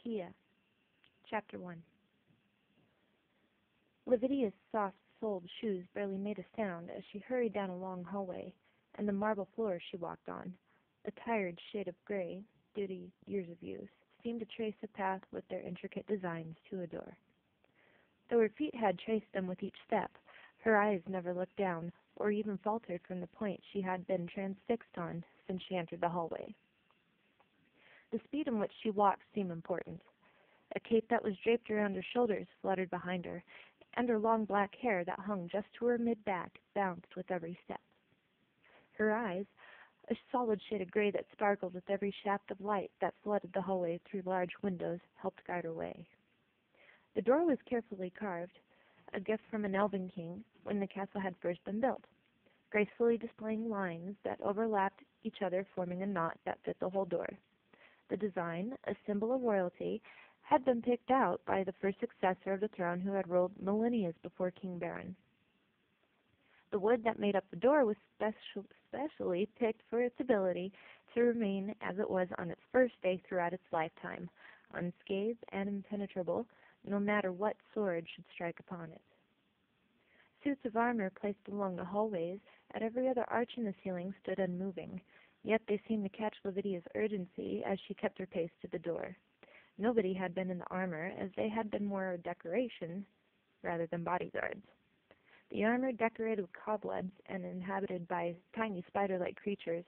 Akea, Chapter 1. Lavidia's soft-soled shoes barely made a sound as she hurried down a long hallway, and the marble floor she walked on, a tired shade of gray due to years of use, seemed to trace a path with their intricate designs to a door. Though her feet had traced them with each step, her eyes never looked down, or even faltered from the point she had been transfixed on since she entered the hallway. The speed in which she walked seemed important. A cape that was draped around her shoulders fluttered behind her, and her long black hair that hung just to her mid-back bounced with every step. Her eyes, a solid shade of gray that sparkled with every shaft of light that flooded the hallway through large windows, helped guide her way. The door was carefully carved, a gift from an elven king when the castle had first been built, gracefully displaying lines that overlapped each other, forming a knot that fit the whole door. The design, a symbol of royalty, had been picked out by the first successor of the throne who had ruled millennia before King Baron. The wood that made up the door was specially picked for its ability to remain as it was on its first day throughout its lifetime, unscathed and impenetrable, no matter what sword should strike upon it. Suits of armor placed along the hallways at every other arch in the ceiling stood unmoving, yet they seemed to catch Lavidia's urgency as she kept her pace to the door. Nobody had been in the armor, as they had been more decoration rather than bodyguards. The armor, decorated with cobwebs and inhabited by tiny spider-like creatures,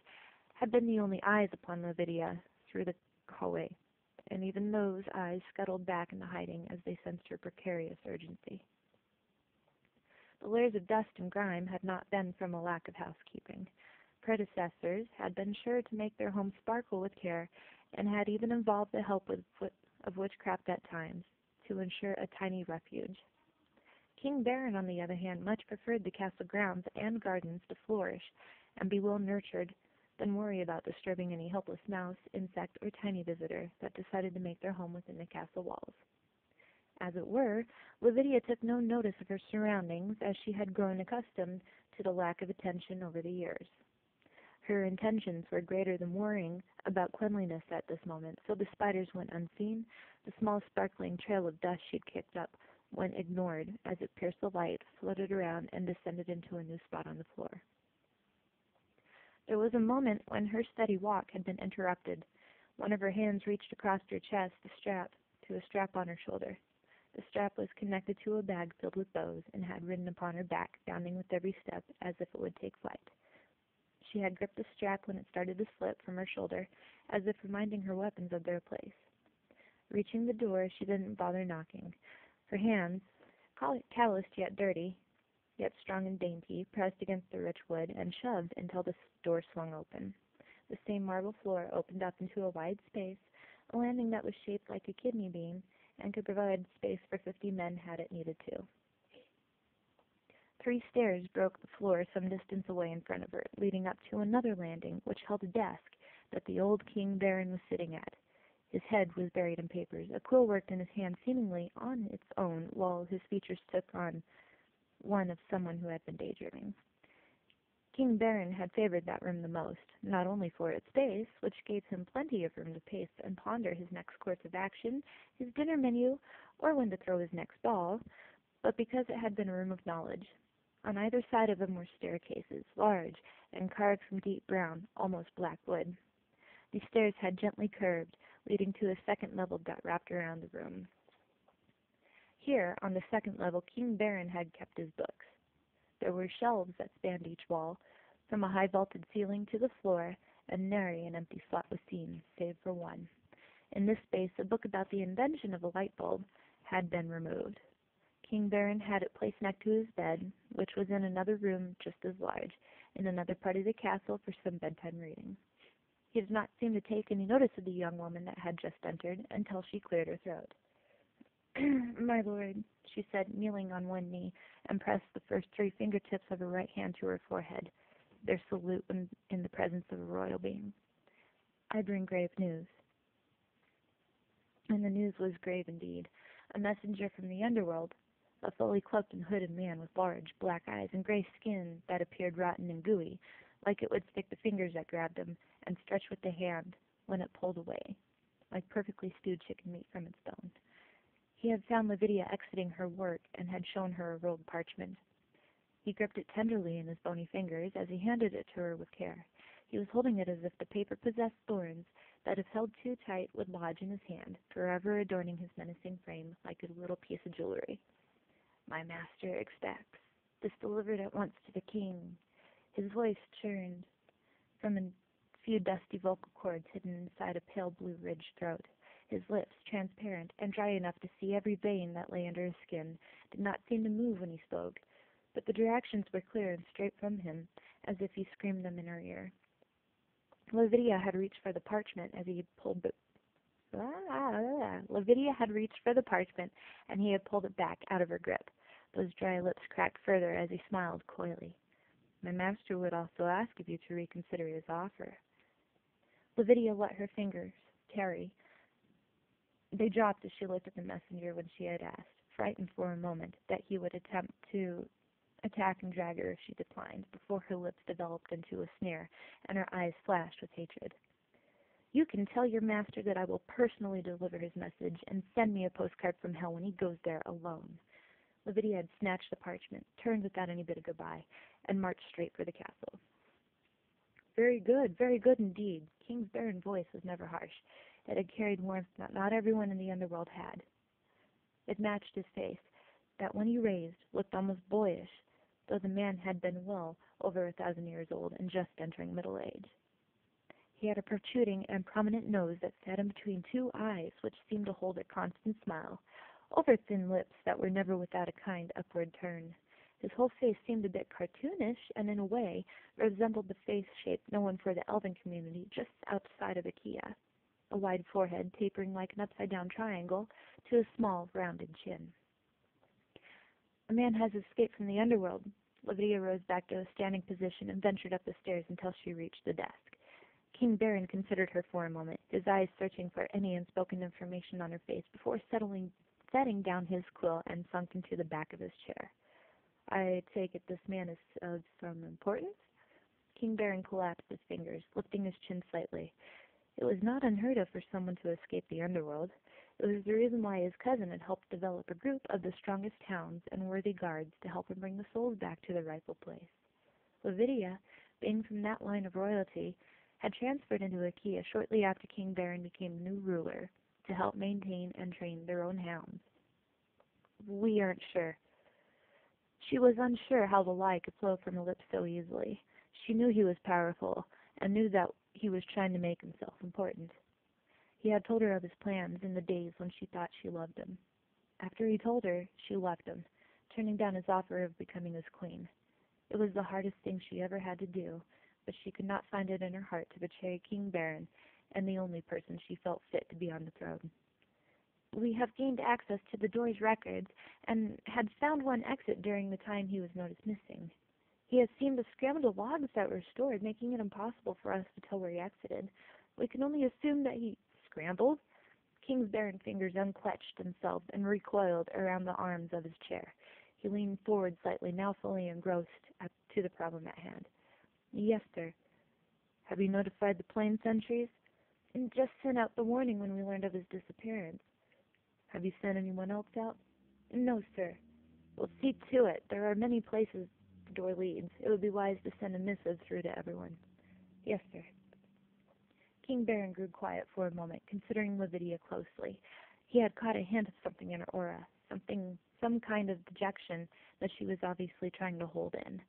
had been the only eyes upon Lavidia through the hallway, and even those eyes scuttled back into hiding as they sensed her precarious urgency. The layers of dust and grime had not been from a lack of housekeeping. Predecessors had been sure to make their home sparkle with care, and had even involved the help of witchcraft at times, to ensure a tiny refuge. King Baron, on the other hand, much preferred the castle grounds and gardens to flourish and be well nurtured than worry about disturbing any helpless mouse, insect, or tiny visitor that decided to make their home within the castle walls. As it were, Lavidia took no notice of her surroundings, as she had grown accustomed to the lack of attention over the years. Her intentions were greater than worrying about cleanliness at this moment, so the spiders went unseen, the small sparkling trail of dust she'd kicked up went ignored as it pierced the light, floated around, and descended into a new spot on the floor. There was a moment when her steady walk had been interrupted. One of her hands reached across her chest to a strap on her shoulder. The strap was connected to a bag filled with bows and had ridden upon her back, bounding with every step as if it would take flight. She had gripped the strap when it started to slip from her shoulder, as if reminding her weapons of their place. Reaching the door, she didn't bother knocking. Her hands, calloused yet dirty, yet strong and dainty, pressed against the rich wood and shoved until the door swung open. The same marble floor opened up into a wide space, a landing that was shaped like a kidney bean and could provide space for 50 men had it needed to. 3 stairs broke the floor some distance away in front of her, leading up to another landing which held a desk that the old King Baron was sitting at. His head was buried in papers. A quill worked in his hand seemingly on its own, while his features took on one of someone who had been daydreaming. King Baron had favored that room the most, not only for its space, which gave him plenty of room to pace and ponder his next course of action, his dinner menu, or when to throw his next ball, but because it had been a room of knowledge. On either side of him were staircases, large and carved from deep brown, almost black wood. These stairs had gently curved, leading to a second level that wrapped around the room. Here, on the second level, King Baron had kept his books. There were shelves that spanned each wall, from a high vaulted ceiling to the floor, and nary an empty slot was seen, save for one. In this space, a book about the invention of a light bulb had been removed. King Baron had it placed next to his bed, which was in another room just as large, in another part of the castle for some bedtime reading. He did not seem to take any notice of the young woman that had just entered until she cleared her throat. "My lord," she said, kneeling on one knee, and pressed the first 3 fingertips of her right hand to her forehead, their salute when in the presence of a royal being. "I bring grave news." And the news was grave indeed. A messenger from the underworld, a fully cloaked and hooded man with large black eyes and gray skin that appeared rotten and gooey, like it would stick the fingers that grabbed him and stretch with the hand when it pulled away. like perfectly stewed chicken meat from its bone. He had found Lavinia exiting her work and had shown her a rolled parchment. He gripped it tenderly in his bony fingers as he handed it to her with care. He was holding it as if the paper possessed thorns that, if held too tight, would lodge in his hand, forever adorning his menacing frame like a little piece of jewelry. "My master expects this delivered at once to the king." His voice churned from a few dusty vocal cords hidden inside a pale blue ridged throat. His lips, transparent and dry enough to see every vein that lay under his skin, did not seem to move when he spoke, but the directions were clear and straight from him, as if he screamed them in her ear. Lavinia had reached for the parchment as he had pulled it. Lavinia had reached for the parchment, and he had pulled it back out of her grip. Those dry lips cracked further as he smiled coyly. "My master would also ask of you to reconsider his offer." Lavinia let her fingers tarry. They dropped as she looked at the messenger when she had asked, frightened for a moment that he would attempt to attack and drag her if she declined, before her lips developed into a sneer and her eyes flashed with hatred. "You can tell your master that I will personally deliver his message and send me a postcard from hell when he goes there alone." Lavinia had snatched the parchment, turned without any bid of goodbye, and marched straight for the castle. Very good indeed." King's barren voice was never harsh. It had carried warmth that not everyone in the underworld had. It matched his face, that when he raised, looked almost boyish, though the man had been well over 1,000 years old and just entering middle age. He had a protruding and prominent nose that sat in between two eyes which seemed to hold a constant smile, over thin lips that were never without a kind upward turn. His whole face seemed a bit cartoonish, and in a way resembled the face shape known for the elven community just outside of Akea, a wide forehead tapering like an upside-down triangle to a small, rounded chin. "A man has escaped from the underworld." Lavinia rose back to a standing position and ventured up the stairs until she reached the desk. King Baron considered her for a moment, his eyes searching for any unspoken information on her face before setting down his quill and sunk into the back of his chair. "I take it this man is of some importance?" King Baron collapsed his fingers, lifting his chin slightly. It was not unheard of for someone to escape the underworld. It was the reason why his cousin had helped develop a group of the strongest hounds and worthy guards to help him bring the souls back to their rightful place. Lavinia, being from that line of royalty, had transferred into Akea shortly after King Baron became new ruler, to help maintain and train their own hounds. "We aren't sure." She was unsure how the lie could flow from her lips so easily. She knew he was powerful, and knew that he was trying to make himself important. He had told her of his plans in the days when she thought she loved him. After he told her, she left him, turning down his offer of becoming his queen. It was the hardest thing she ever had to do, but she could not find it in her heart to betray King Baron and the only person she felt fit to be on the throne. "We have gained access to the door's records, and had found one exit during the time he was noticed missing. He has seemed to scramble the logs that were stored, making it impossible for us to tell where he exited. We can only assume that he scrambled." King's barren fingers unclenched themselves and recoiled around the arms of his chair. He leaned forward slightly, now fully engrossed to the problem at hand. "Yes, sir." "Have you notified the plain sentries?" "And just sent out the warning when we learned of his disappearance." "Have you sent anyone else out?" "No, sir." "We'll see to it. There are many places the door leads. It would be wise to send a missive through to everyone." "Yes, sir." King Baron grew quiet for a moment, considering Lavinia closely. He had caught a hint of something in her aura, some kind of dejection that she was obviously trying to hold in.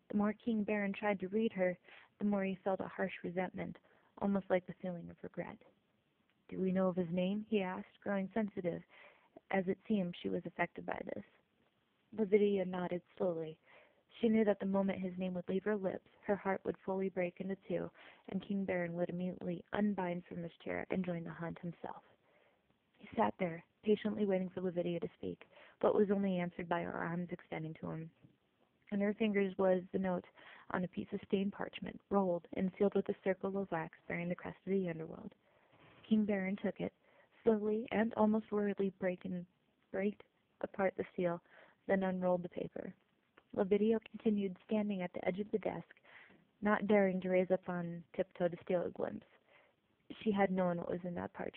The more King Baron tried to read her, the more he felt a harsh resentment, almost like the feeling of regret. "Do we know of his name?" he asked, growing sensitive, as it seemed she was affected by this. Lavinia nodded slowly. She knew that the moment his name would leave her lips, her heart would fully break into two, and King Baron would immediately unbind from his chair and join the hunt himself. He sat there, patiently waiting for Lavinia to speak, but was only answered by her arms extending to him. In her fingers was the note on a piece of stained parchment, rolled and sealed with a circle of wax bearing the crest of the underworld. King Baron took it, slowly and almost worriedly break apart the seal, then unrolled the paper. Lavinia continued standing at the edge of the desk, not daring to raise up on tiptoe to steal a glimpse. She had known what was in that parchment.